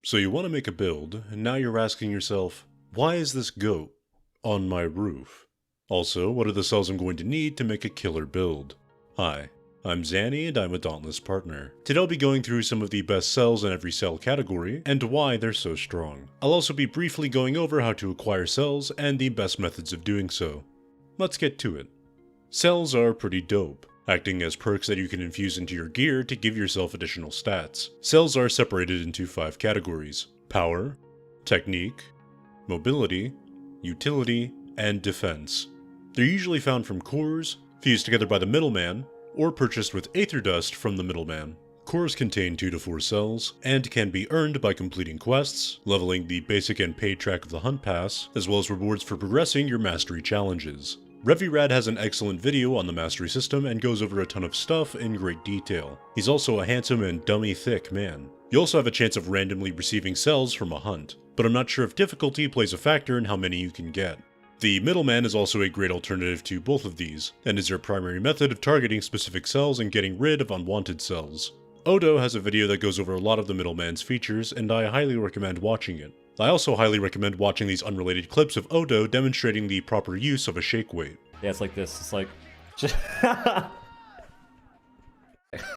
So you want to make a build, and now you're asking yourself, why is this goat on my roof? Also, what are the cells I'm going to need to make a killer build? Hi, I'm Zanny and I'm a Dauntless partner. Today I'll be going through some of the best cells in every cell category, and why they're so strong. I'll also be briefly going over how to acquire cells and the best methods of doing so. Let's get to it. Cells are pretty dope, acting as perks that you can infuse into your gear to give yourself additional stats. Cells are separated into 5 categories: power, technique, mobility, utility, and defense. They're usually found from cores, fused together by the Middleman, or purchased with Aether Dust from the Middleman. Cores contain 2 to 4 cells, and can be earned by completing quests, leveling the basic and paid track of the Hunt Pass, as well as rewards for progressing your mastery challenges. RevvyRad has an excellent video on the mastery system and goes over a ton of stuff in great detail. He's also a handsome and dummy thick man. You also have a chance of randomly receiving cells from a hunt, but I'm not sure if difficulty plays a factor in how many you can get. The Middleman is also a great alternative to both of these, and is your primary method of targeting specific cells and getting rid of unwanted cells. OhDough has a video that goes over a lot of the Middleman's features, and I highly recommend watching it. I also highly recommend watching these unrelated clips of OhDough demonstrating the proper use of a SHAKEWEIGHT. Yeah, it's like this. It's like...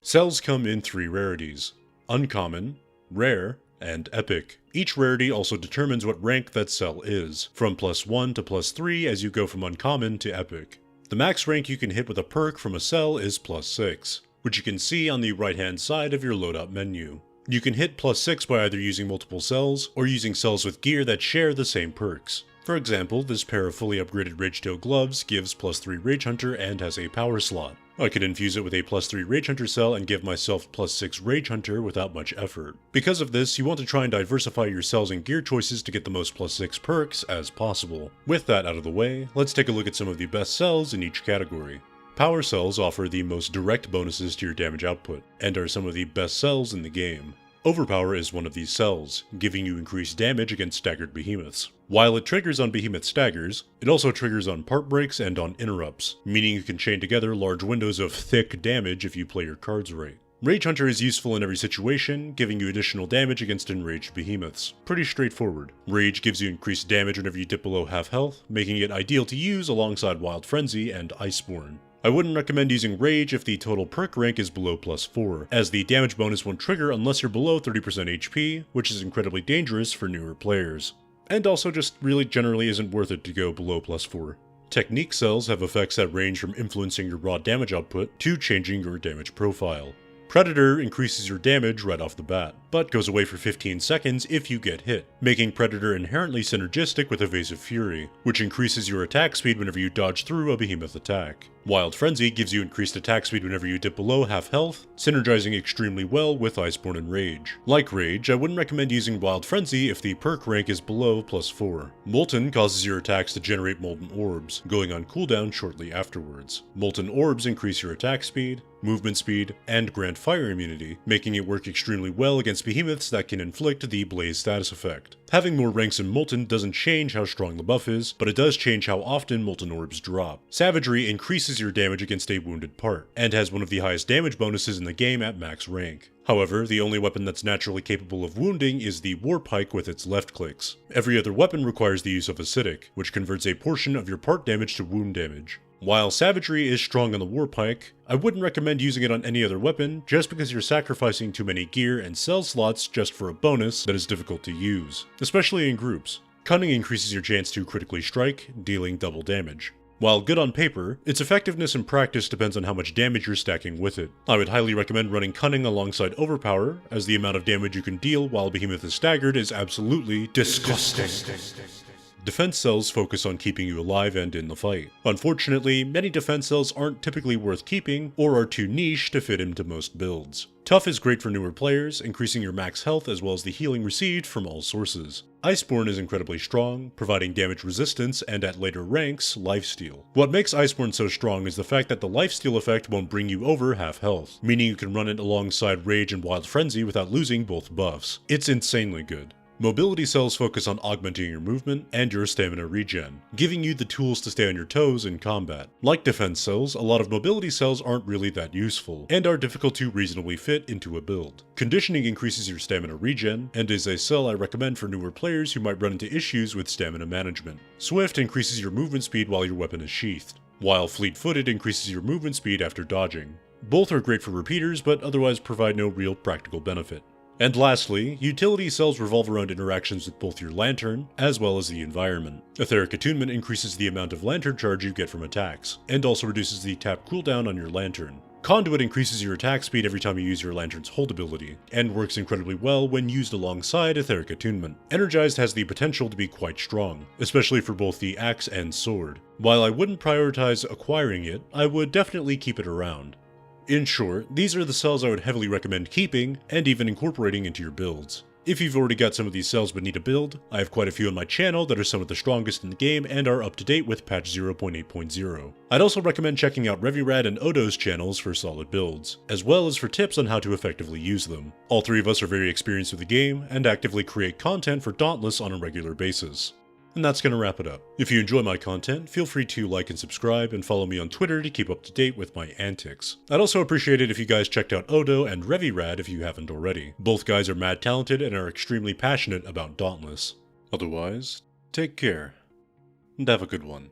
Cells come in 3 rarities: uncommon, rare, and epic. Each rarity also determines what rank that cell is, from +1 to +3 as you go from uncommon to epic. The max rank you can hit with a perk from a cell is +6, which you can see on the right hand side of your loadout menu. You can hit +6 by either using multiple cells, or using cells with gear that share the same perks. For example, this pair of fully upgraded Ragetail gloves gives +3 Rage Hunter and has a power slot. I could infuse it with a +3 Rage Hunter cell and give myself +6 Rage Hunter without much effort. Because of this, you want to try and diversify your cells and gear choices to get the most +6 perks as possible. With that out of the way, let's take a look at some of the best cells in each category. Power cells offer the most direct bonuses to your damage output, and are some of the best cells in the game. Overpower is one of these cells, giving you increased damage against staggered behemoths. While it triggers on behemoth staggers, it also triggers on part breaks and on interrupts, meaning you can chain together large windows of thick damage if you play your cards right. Rage Hunter is useful in every situation, giving you additional damage against enraged behemoths. Pretty straightforward. Rage gives you increased damage whenever you dip below half health, making it ideal to use alongside Wild Frenzy and Iceborne. I wouldn't recommend using Rage if the total perk rank is below +4, as the damage bonus won't trigger unless you're below 30% HP, which is incredibly dangerous for newer players. And also just really generally isn't worth it to go below +4. Technique cells have effects that range from influencing your raw damage output to changing your damage profile. Predator increases your damage right off the bat, but goes away for 15 seconds if you get hit, making Predator inherently synergistic with Evasive Fury, which increases your attack speed whenever you dodge through a behemoth attack. Wild Frenzy gives you increased attack speed whenever you dip below half health, synergizing extremely well with Iceborne and Rage. Like Rage, I wouldn't recommend using Wild Frenzy if the perk rank is below +4. Molten causes your attacks to generate Molten Orbs, going on cooldown shortly afterwards. Molten Orbs increase your attack speed, movement speed, and grant fire immunity, making it work extremely well against behemoths that can inflict the Blaze status effect. Having more ranks in Molten doesn't change how strong the buff is, but it does change how often Molten Orbs drop. Savagery increases your damage against a wounded part, and has one of the highest damage bonuses in the game at max rank. However, the only weapon that's naturally capable of wounding is the Warpike with its left clicks. Every other weapon requires the use of Acidic, which converts a portion of your part damage to wound damage. While Savagery is strong on the Warpike, I wouldn't recommend using it on any other weapon just because you're sacrificing too many gear and cell slots just for a bonus that is difficult to use, especially in groups. Cunning increases your chance to critically strike, dealing double damage. While good on paper, its effectiveness in practice depends on how much damage you're stacking with it. I would highly recommend running Cunning alongside Overpower, as the amount of damage you can deal while Behemoth is staggered is absolutely disgusting. Defense cells focus on keeping you alive and in the fight. Unfortunately, many defense cells aren't typically worth keeping, or are too niche to fit into most builds. Tough is great for newer players, increasing your max health as well as the healing received from all sources. Iceborne is incredibly strong, providing damage resistance and at later ranks, lifesteal. What makes Iceborne so strong is the fact that the lifesteal effect won't bring you over half health, meaning you can run it alongside Rage and Wild Frenzy without losing both buffs. It's insanely good. Mobility cells focus on augmenting your movement and your stamina regen, giving you the tools to stay on your toes in combat. Like defense cells, a lot of mobility cells aren't really that useful, and are difficult to reasonably fit into a build. Conditioning increases your stamina regen, and is a cell I recommend for newer players who might run into issues with stamina management. Swift increases your movement speed while your weapon is sheathed, while fleet-footed increases your movement speed after dodging. Both are great for repeaters, but otherwise provide no real practical benefit. And lastly, utility cells revolve around interactions with both your lantern, as well as the environment. Etheric Attunement increases the amount of lantern charge you get from attacks, and also reduces the tap cooldown on your lantern. Conduit increases your attack speed every time you use your lantern's hold ability, and works incredibly well when used alongside Etheric Attunement. Energized has the potential to be quite strong, especially for both the axe and sword. While I wouldn't prioritize acquiring it, I would definitely keep it around. In short, these are the cells I would heavily recommend keeping, and even incorporating into your builds. If you've already got some of these cells but need a build, I have quite a few on my channel that are some of the strongest in the game and are up to date with patch 0.8.0. I'd also recommend checking out RevvyRad and OhDough's channels for solid builds, as well as for tips on how to effectively use them. All three of us are very experienced with the game, and actively create content for Dauntless on a regular basis. And that's going to wrap it up. If you enjoy my content, feel free to like and subscribe, and follow me on Twitter to keep up to date with my antics. I'd also appreciate it if you guys checked out OhDough and RevvyRad if you haven't already. Both guys are mad talented and are extremely passionate about Dauntless. Otherwise, take care, and have a good one.